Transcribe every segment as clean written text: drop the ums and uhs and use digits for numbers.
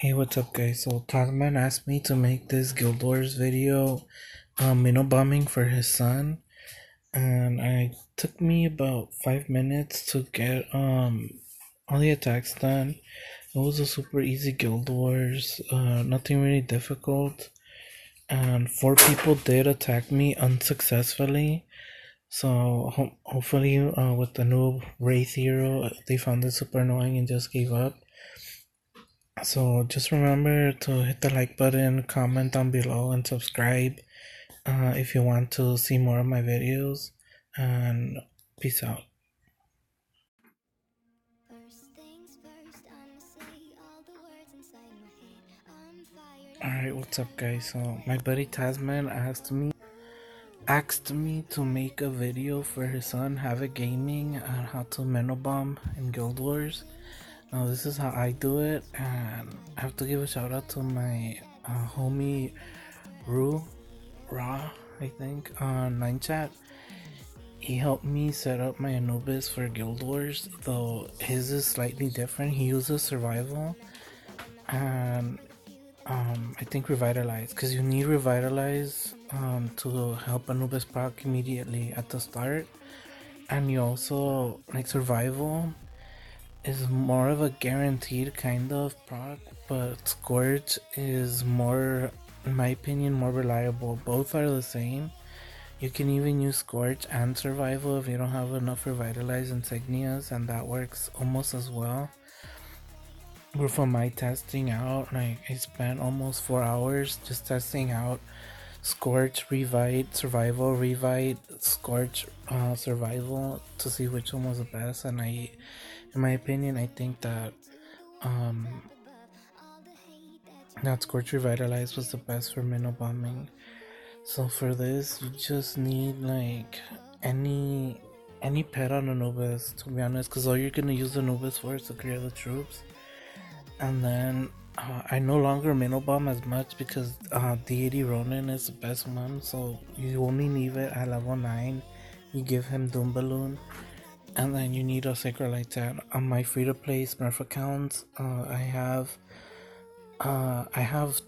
Hey, what's up, guys? So Tasman asked me to make this Guild Wars video, Mino bombing for his son, and it took me about 5 minutes to get all the attacks done. It was a super easy Guild Wars, nothing really difficult, and 4 people did attack me unsuccessfully. So hopefully, with the new Wraith hero, they found it super annoying and just gave up. So just remember to hit the like button, comment down below, and subscribe if you want to see more of my videos. And peace out. Alright, what's up, guys? So my buddy Tasman asked me to make a video for his son, Havoc Gaming, on how to Mino bomb in Guild Wars. Now this is how I do it, and I have to give a shout out to my homie Raw, I think, on 9chat. He helped me set up my Anubis for Guild Wars, though his is slightly different. He uses survival and I think revitalize, because you need revitalize to help Anubis proc immediately at the start, and you also like survival is more of a guaranteed kind of proc, but Scourge is more, in my opinion, more reliable. Both are the same. You can even use Scorch and Survival if you don't have enough Revitalized Insignias, and that works almost as well. But from my testing out, like I spent almost 4 hours just testing out Scorch, Revite, Survival, Revite, Scorch, Survival to see which one was the best. And in my opinion, I think that that Scorch Revitalize was the best for Mino bombing. So for this, you just need like any pet on Anubis, to be honest, because all you're gonna use Anubis for is to clear the troops. And then I no longer Mino bomb as much because Deity Ronin is the best one. So you only need it at level 9. You give him Doom Balloon, and then you need a Sacred Light Tat. On my free to play Smurf accounts, I have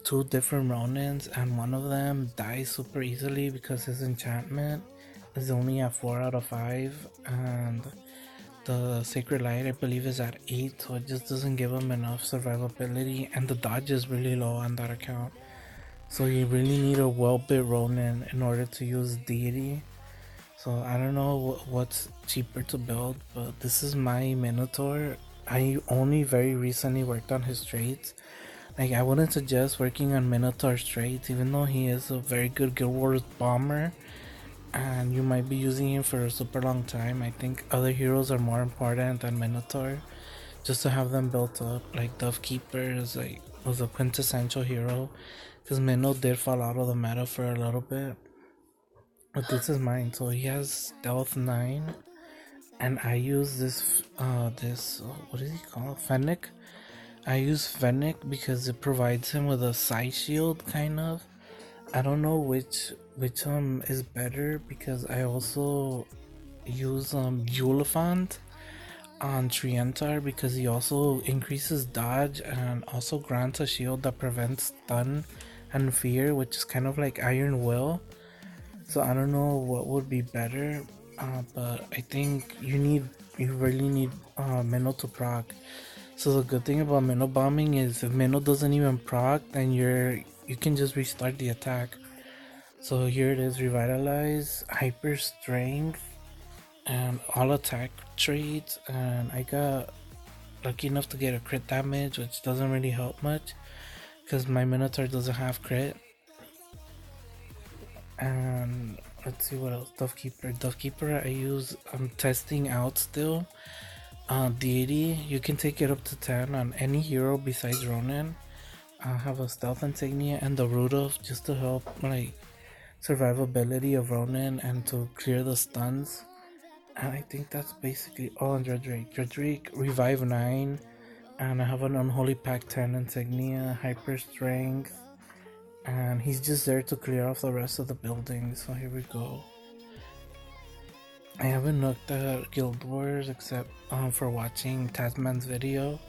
2 different Ronins, and one of them dies super easily because his enchantment is only at 4 out of 5, and the Sacred Light I believe is at 8, so it just doesn't give him enough survivability, and the dodge is really low on that account. So you really need a well-built Ronin in order to use Deity. So I don't know what's cheaper to build, but this is my Minotaur. I only very recently worked on his traits. Like, I wouldn't suggest working on Minotaur's traits, even though he is a very good Guild Wars bomber and you might be using him for a super long time. I think other heroes are more important than Minotaur, just to have them built up. Like Dove Keeper was a quintessential hero, because Minnow did fall out of the meta for a little bit. But this is mine. So he has Stealth 9, and I use this what is he called? Fennec. I use Fennec because it provides him with a side shield, kind of. I don't know which is better, because I also use Eulophant on Trientar because he also increases dodge and also grants a shield that prevents stun and fear, which is kind of like Iron Will. So I don't know what would be better, but I think you really need Minnow to proc. So the good thing about Minnow bombing is if Minnow doesn't even proc, then you can just restart the attack. So here it is: Revitalize, Hyper Strength, and all attack traits. And I got lucky enough to get a crit damage, which doesn't really help much because my Minotaur doesn't have crit. And let's see what else. Dove Keeper I'm testing out still. Deity, you can take it up to 10 on any hero besides Ronin. I have a stealth insignia and the Rudolph just to help like survivability of Ronin and to clear the stuns. And I think that's basically all on Dredrake. Dredrake Revive 9, and I have an Unholy Pact 10 insignia, Hyper Strength, and he's just there to clear off the rest of the buildings. So here we go. I haven't looked at Guild Wars except for watching Tasman's video.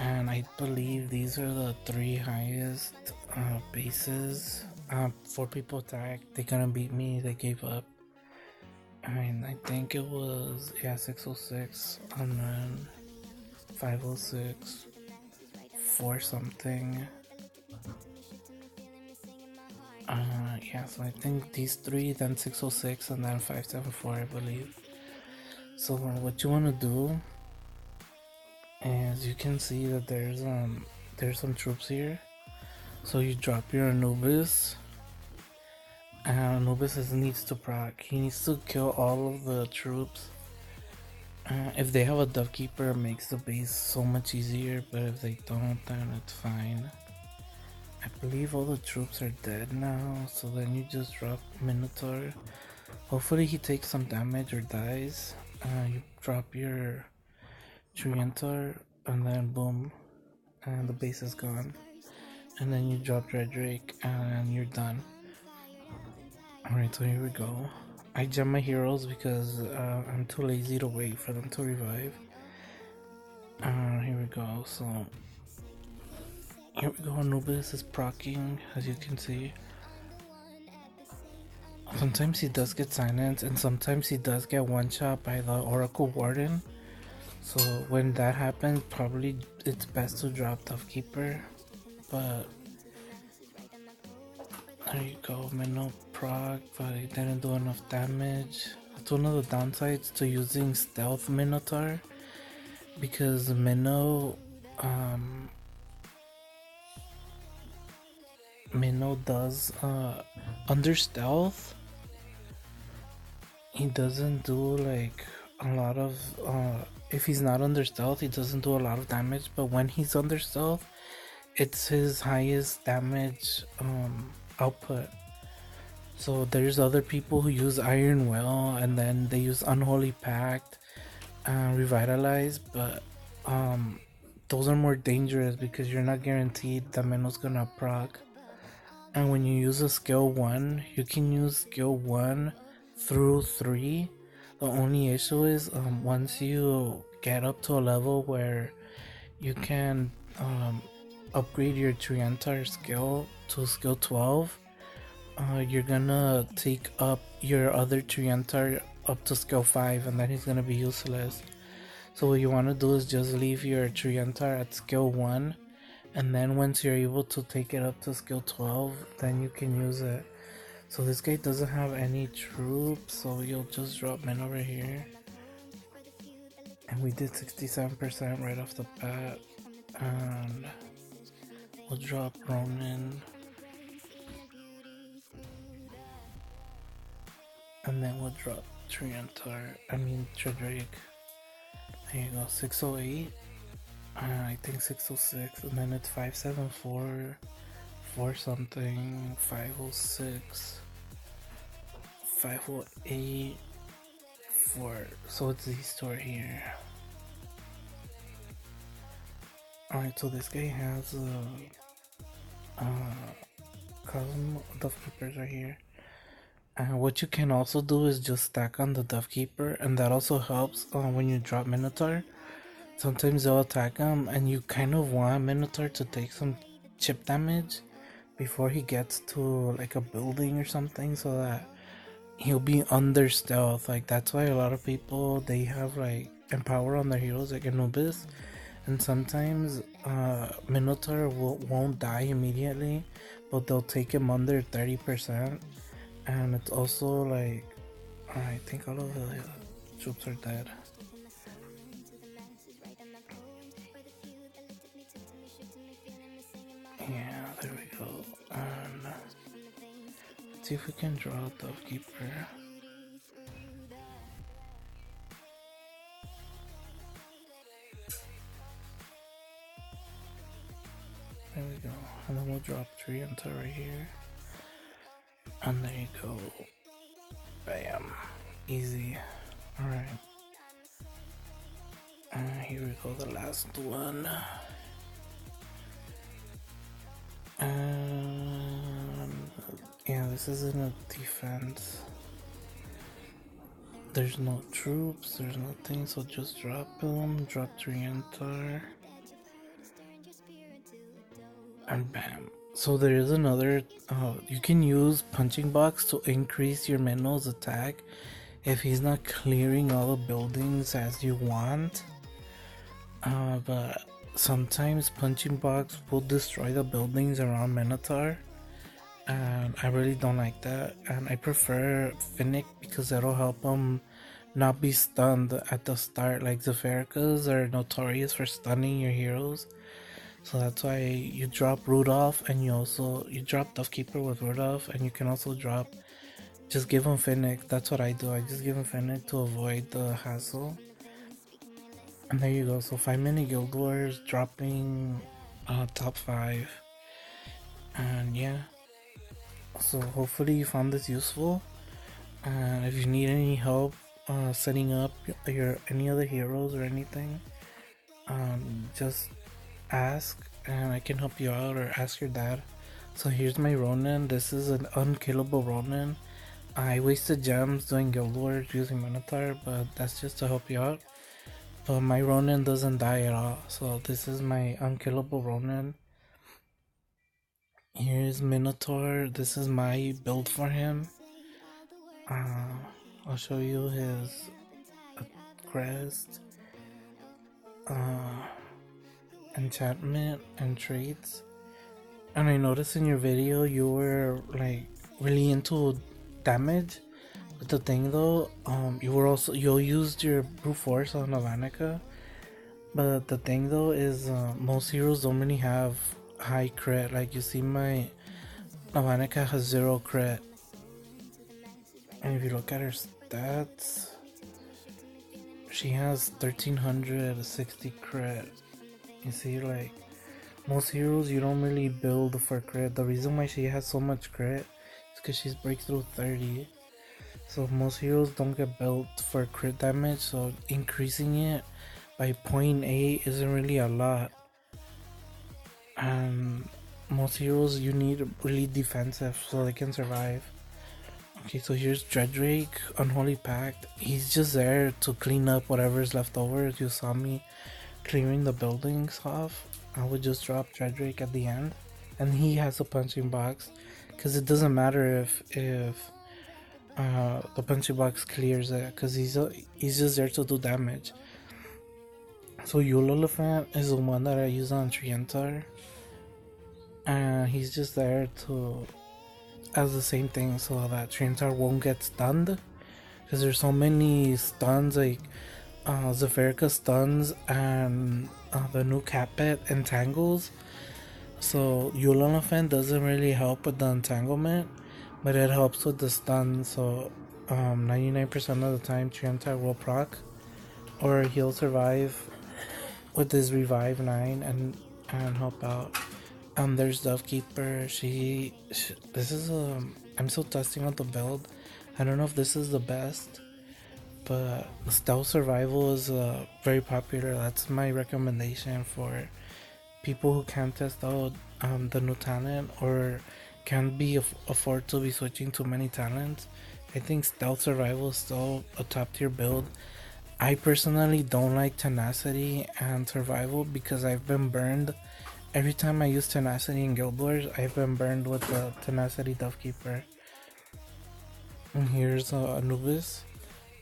and I believe these are the three highest bases. Four people attacked. They couldn't beat me. They gave up. And I think it was 606 and then 506, 4 something. So I think these three, then 606, and then 574, I believe. So what you want to do is you can see that there's some troops here. So you drop your Anubis, and Anubis needs to proc. He needs to kill all of the troops. If they have a Dove Keeper, it makes the base so much easier, but if they don't, then it's fine. I believe all the troops are dead now, so then you just drop Minotaur. Hopefully he takes some damage or dies. You drop your Triantar, and then boom, and the base is gone. And then you drop Dredrake, and you're done. Alright, so here we go. I gem my heroes because I'm too lazy to wait for them to revive. Here we go, so here we go. Anubis is proccing, as you can see. Sometimes he does get silenced, and sometimes he does get one shot by the Oracle Warden. So when that happens, probably it's best to drop Dove Keeper. But there you go, Mino proc, but he didn't do enough damage. That's one of the downsides to using Stealth Minotaur, because Mino does under stealth. He doesn't do like a lot of if he's not under stealth, he doesn't do a lot of damage, but when he's under stealth, it's his highest damage output. So there's other people who use Iron Will, and then they use Unholy Pact, Revitalize, but those are more dangerous because you're not guaranteed that Mino's gonna proc. And when you use a skill 1, you can use skill 1 through 3. The only issue is once you get up to a level where you can upgrade your Triantar skill to skill 12, you're gonna take up your other Triantar up to skill 5, and then he's gonna be useless. So what you want to do is just leave your Triantar at skill 1, and then once you're able to take it up to skill 12, then you can use it. So this guy doesn't have any troops, so you'll just drop Min over here. And we did 67% right off the bat. And we'll drop Ronin. And then we'll drop Dredrake. There you go, 608. I think 606, and then it's 574, 4 something, 506, 508, 4. So it's these two right here. Alright, so this guy has Cosmo Dove Keepers right here. And what you can also do is just stack on the Dove Keeper, and that also helps when you drop Minotaur. Sometimes they'll attack him, and you kind of want Minotaur to take some chip damage before he gets to like a building or something, so that he'll be under stealth. Like that's why a lot of people, they have like empower on their heroes like Anubis, and sometimes Minotaur won't die immediately, but they'll take him under 30%. And it's also like, I think all of the troops are dead. Yeah, there we go. And let's see if we can draw a Dove Keeper. There we go. And then we'll drop 3 onto right here. And there you go. Bam. Easy. Alright. And here we go, the last one. Yeah, this isn't a defense. There's no troops, there's nothing, so just drop them. Drop Triantar. And bam. So there is another, you can use punching box to increase your Mino's attack if he's not clearing all the buildings as you want. But sometimes punching box will destroy the buildings around Minotaur, and I really don't like that. And I prefer Finnick because that'll help him not be stunned at the start. Like Zephyrikas are notorious for stunning your heroes, so that's why you drop Rudolph, and you drop Duffkeeper with Rudolph, and you can also drop, just give him Finnick. That's what I do. I just give him Finnick to avoid the hassle. And there you go. So 5-minute Guild Wars dropping top 5. And yeah. So hopefully you found this useful. And if you need any help setting up your any other heroes or anything, just ask and I can help you out, or ask your dad. So here's my Ronin. This is an unkillable Ronin. I wasted gems doing Guild Wars using Minotaur, but that's just to help you out. But my Ronin doesn't die at all. So this is my unkillable Ronin. Here's Minotaur. This is my build for him. I'll show you his crest, enchantment, and traits. And I noticed in your video you were like really into damage. But the thing though, you used your brute force on Avanica. But the thing though is most heroes don't really have high crit. Like you see my Avanica has 0 crit. And if you look at her stats, she has 1360 crit. You see, like most heroes you don't really build for crit. The reason why she has so much crit is because she's breakthrough 30. So most heroes don't get built for crit damage, so increasing it by 0.8 isn't really a lot. And most heroes you need really defensive so they can survive. Okay, so here's Dreadrake, Unholy Pact. He's just there to clean up whatever's left over. As you saw me clearing the buildings off, I would just drop Dreadrake at the end. And he has a punching box, because it doesn't matter if the punching box clears it, because he's just there to do damage. So Yule Elephant is the one that I use on Trientar, and he's just there to as the same thing so that Trientar won't get stunned, because there's so many stuns, like Zephyrica stuns and the new Capet entangles. So Yule Elephant doesn't really help with the entanglement, but it helps with the stun. So 99% of the time Trientar will proc, or he'll survive with his revive 9 and help out. There's Dovekeeper. This is I'm still testing out the build. I don't know if this is the best, but stealth survival is very popular. That's my recommendation for people who can't test out the new talent, or can't afford to be switching to many talents. I think stealth survival is still a top tier build. I personally don't like tenacity and survival because I've been burned. Every time I use tenacity in Guild Wars, I've been burned with the tenacity Dovekeeper. And here's Anubis.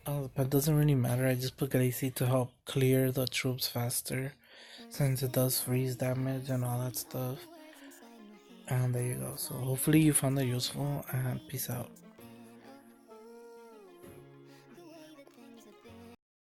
But it doesn't really matter. I just put Gracie to help clear the troops faster, since it does freeze damage and all that stuff. And there you go. So hopefully you found it useful, and peace out.